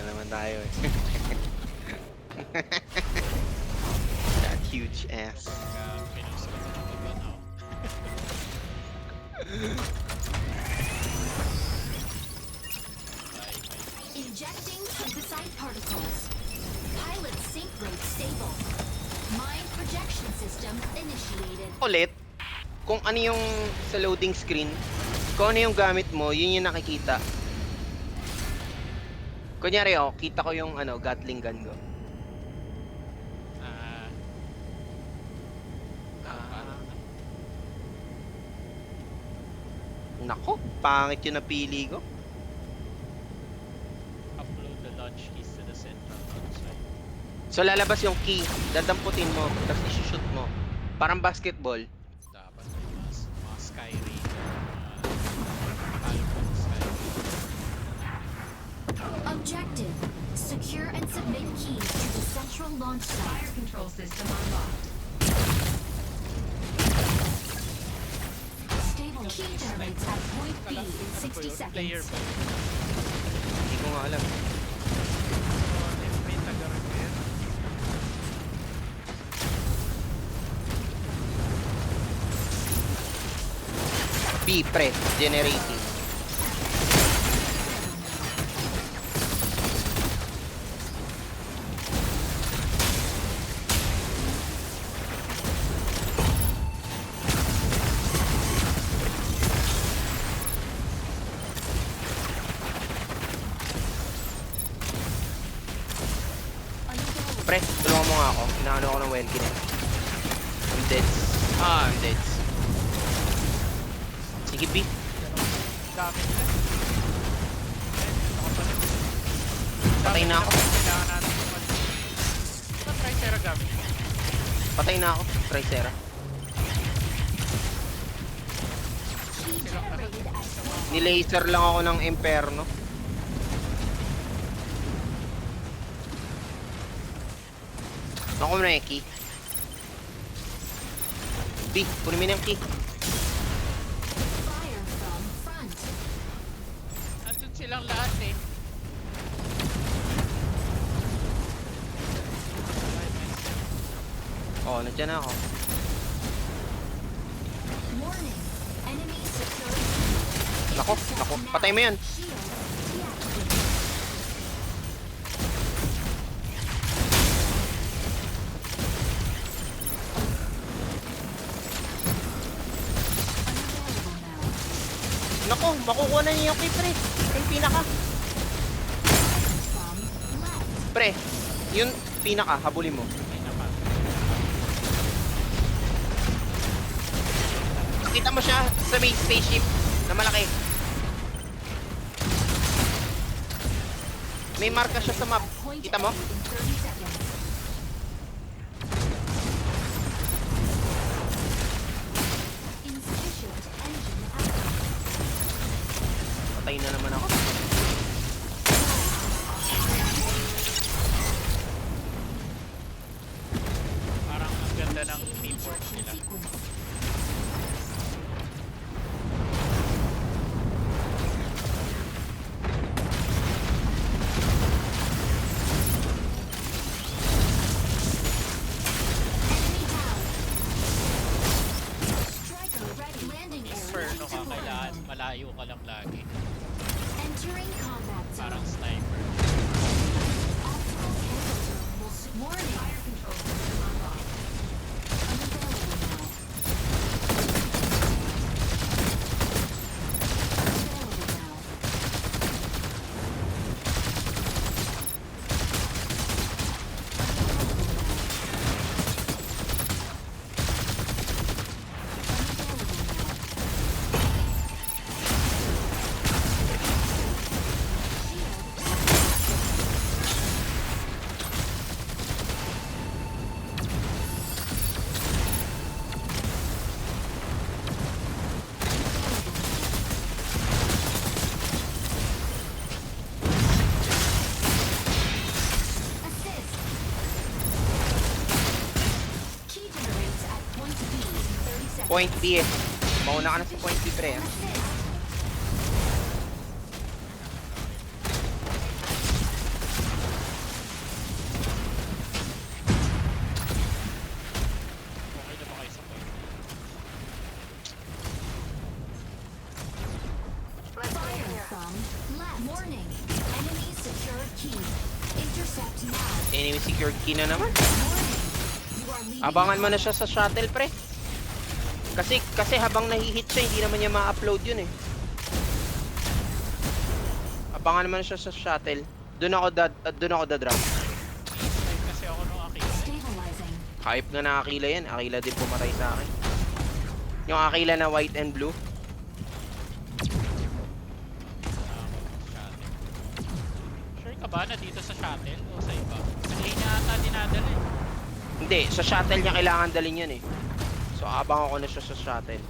naman tayo eh. That huge ass. Pinost ko na babanaw. Injecting synthesized particles. Pilot sync rate stable. Mind projection system initiated. Ulit, kung ano yung sa loading screen, kung ano yung gamit mo, yun yung nakikita. Kunyari oh, kita ko yung ano, Gatling gun ko. Nako, pangit yung napili ko. Upload the launch keys to the central outside. So lalabas yung key, dadamputin mo, tapos isushoot mo. Parang basketball. Dapat may mga Skyrim. Falcon Skyrim. Objective. Secure and submit keys to the central launch site. Fire control system unlocked. Stable key generates at point B in 60 Player seconds. ba yun? Hindi ko nga alam. May taga-repair. B, pre, generating. Pre, tulungan mo nga ako. Inaano ako ng Welkin eh. I'm dead. I'm dead. Sige, B. Gamit na. Patay na ako. Kailangan natin mag... Tricera gamit mo. Patay na ako. Tricera. Key generated at Nilaser lang ako ng Imperno. Ako na yung key. B, kunin mo na yung key. fire from front. Andun silang lahat eh. Oh, nandiyan na ako. Warning. Enemy secure. Nako, nako. Patay mo yan. Shield deactivated. Unavailable now. Nako, makukuha na niya yung key, pre. Yung pinaka. From left. Pre, yung pinaka, habulin mo. May napa. Kita mo siya sa may spaceship na malaki. May marka siya sa map. Point Kita mo? A in 30 seconds. Insufficient engine output. Patay na naman ako. Parang ang ganda ng Initiating teamwork ejection nila. sequence. Enemy down. Striker ready. Landing Inferno ka, area. kailangan malayo ka lang lagi. Entering combat zone. Parang sniper. Optimal kill zone will warning. Fire control system unlocked. Unavailable now. Unavailable now. Assist. Key generates at point B in 30 seconds. Point B eh. Mauna ka na sa point B, pre. Ah. Assist. from left. Warning. Enemy secured key. Intercept now. Enemy secured key na naman. Warning. You are leaving. Abangan mo na siya sa shuttle, pre. Kasi habang nahihit siya, hindi naman niya ma-upload yun eh. Abangan naman siya sa shuttle. Doon ako da-drop. Snipe kasi ako nung Akila. Stabilizing. Hype nga na Akila yan. Akila din pumatay sa akin. Yung Akila na white and blue. Sure ka ba na dito sa shuttle o sa iba? Kasi niya ata dinadala eh. Hindi, sa shuttle niya kailangan dalhin yan eh. So abang ako na siya sa shuttle.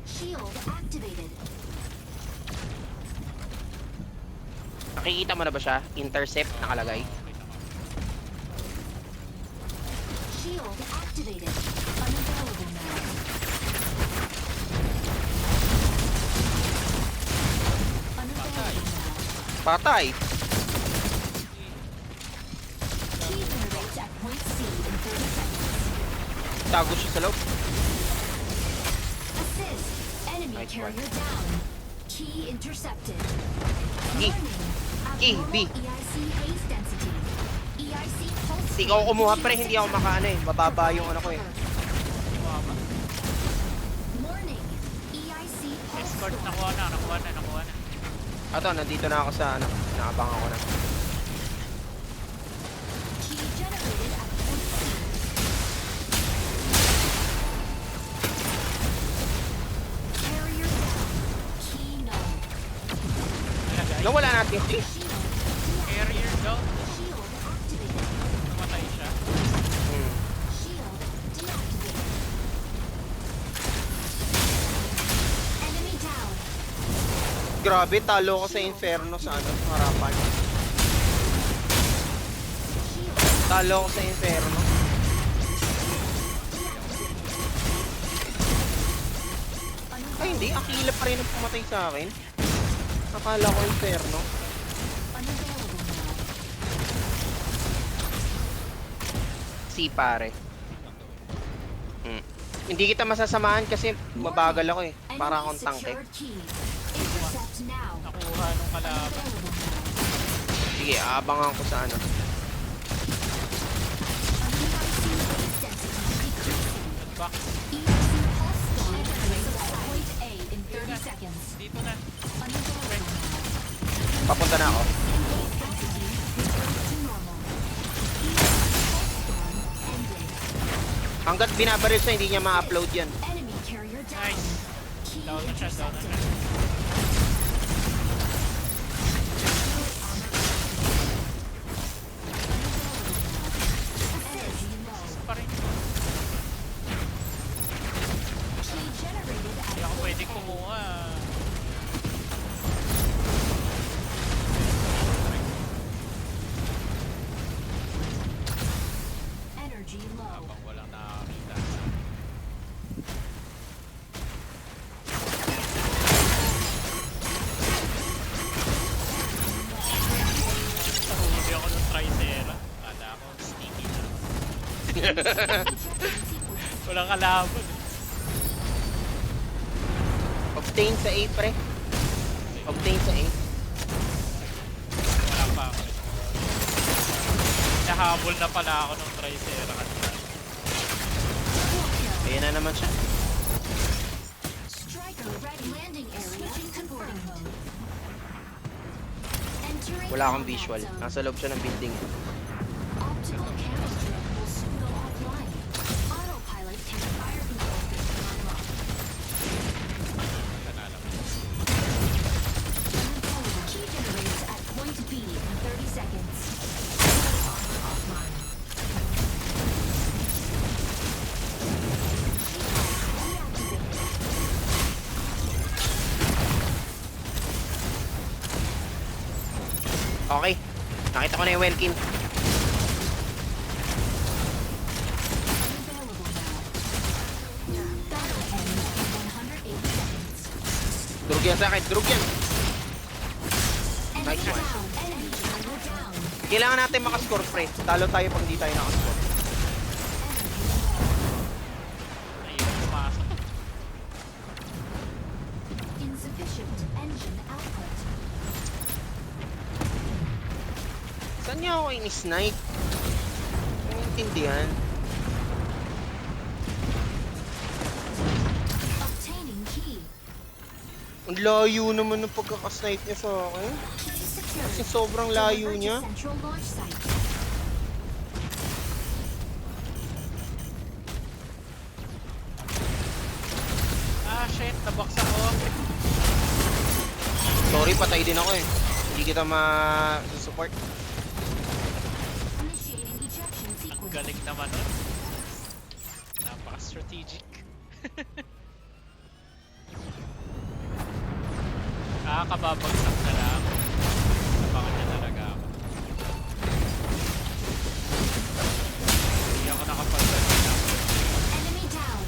Shield activated. Nakikita mo na ba siya? Intercept nakalagay. Shield activated. Unavailable now. Unavailable now. Patay! Key generates at point C in 30 seconds. Tago siya sa loob. Assist. Enemy Nice carrier down. Key intercepted. Key. Warning. Key, Abnormal B. EIC haze density. EIC pulse. Hindi ako kumuha pre, hindi ako makaano eh. Mababa yung ano ko eh. Warning. EIC pulse. Escort, nakuha na. Ato, nandito na ako sa ano. Nakabang ako na. Key generated at point C. Carrier down. Key null. Nalagay. Nawala natin yung key. Shield. Carrier daw. Shield activated. Namatay siya. Hmm. Shield deactivated. Enemy down. Grabe, talo ko sa Inferno sa ano, harapan. Shield Talo ko sa Inferno. Ay hindi, Akila pa rin ang pumatay sa akin. Akala ko Inferno. unavailable now. Si pare. Hmm. Hindi kita masasamahan kasi mabagal ako eh. Para akong tangke. Secured key. Intercept now. Nakuha nung kalaban. Unavailable now. Sige, aabangan ko sa ano. EIC haze density decreasing. Back. EIC pulse storm generates at point A in 30 seconds. Dito na. Unavailable now. Papunta na ako. Haze density returned to normal. EIC pulse storm ended. Hanggat binabaril siya, hindi niya ma-upload yan. Enemy carrier down. Nice. Key Down na siya, down na intercepted. Energy low. Pa rin. Key generated at Hindi ako point pwedeng A. kumuha. Energy low. Habang walang nakakita. Nahuli ako ng Tricera. Kala ko sneaky na. Walang kalaban. Obtain sa A, pre. Obtain sa A. Wala pa ako. Nahabol na pala ako ng Tricera kanina. Ayan na naman siya. Striker ready. Landing area confirmed. Entering Wala akong combat visual. zone. Nasa loob siya ng building. Optical camera strip will soon go offline. Autopilot can fire control system unlocked. Nanalo. Key generates at point B in 30 seconds. Offline. Okay. Nakita ko na yung Welkin. Unavailable now. Battle ends in 180 seconds. Drug yan sa akin. Drug yan. Enemy Nice one. down. Enemy down. Kailangan natin makascore, pre. Talo tayo pag hindi tayo nakascore. Saan niya ako in-snipe? Ang intindihan. Obtaining key. Ang layo naman ng pagkakasnipe niya sa akin. Key secured. Kasi sobrang layo Delivered to niya. Central launch site. Ah, shit. Nabox ako. Sorry, patay din ako eh. Hindi kita ma-support. Initiating ejection Ang sequence. galing naman nun. Napaka-strategic. Kababagsak na lang. Nabangan niya talaga ako. Hindi ako nakapagdating na. Enemy down.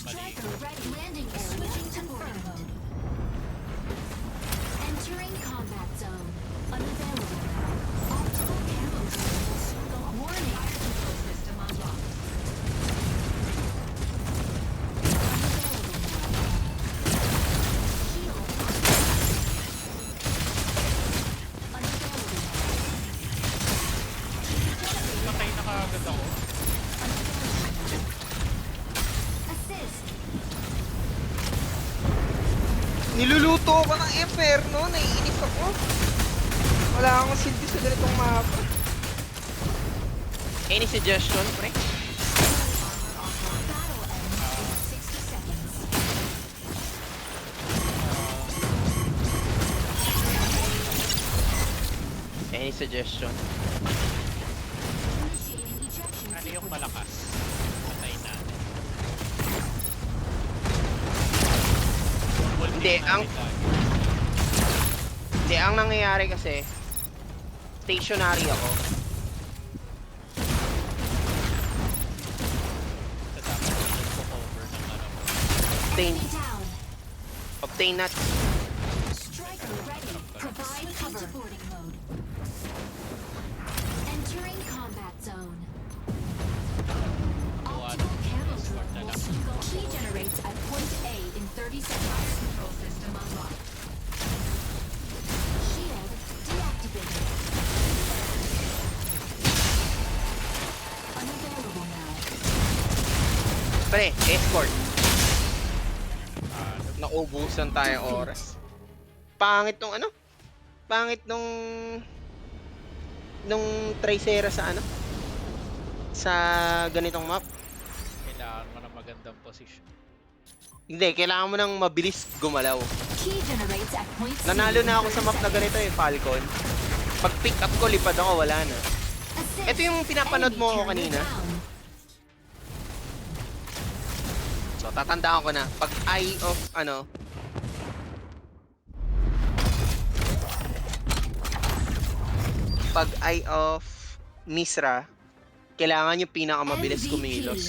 Mali. Striker ready. Landing area. Switching to boarding mode. Entering combat zone. Unavailable now. Optical camo drone will soon go. Warning. Fire control system unlocked. Patay na kaagad ako. Assist. Niluluto ko ng Inferno. Naiinis ako. Wala akong silbi sa ganitong mapa. Any suggestion, pre? Battle ends in 60 seconds. Any suggestion? Initiating ejection Ano yung sequence. malakas? Patay natin. Hindi, Hindi, ang nangyayari kasi, stationary ako. Obtain, Enemy down. obtain not. Striker ready. Provide cover. Boarding mode. Entering combat zone. Optical camo drone will soon go. Key generates at point A in 30 seconds. Control system unlocked. Shield deactivated. Unavailable now. Pre, escort. Naubusan tayong oras. Pangit nung ano? Pangit nung Tricera sa ano? Sa ganitong map. Kailangan mo ng magandang position. Hindi, kailangan mo nang mabilis gumalaw. Key generates at point C. Nanalo in na ako sa 30 map na ganito eh, Falcon. Pag pick up ko, lipad ako, wala na. Assist. Ito yung pinapanood mo ako Enemy kanina. carrier down. So, tatandaan ko na. Pag eye of, pag eye of Misra, kailangan yung pinakamabilis MVP. kumilos.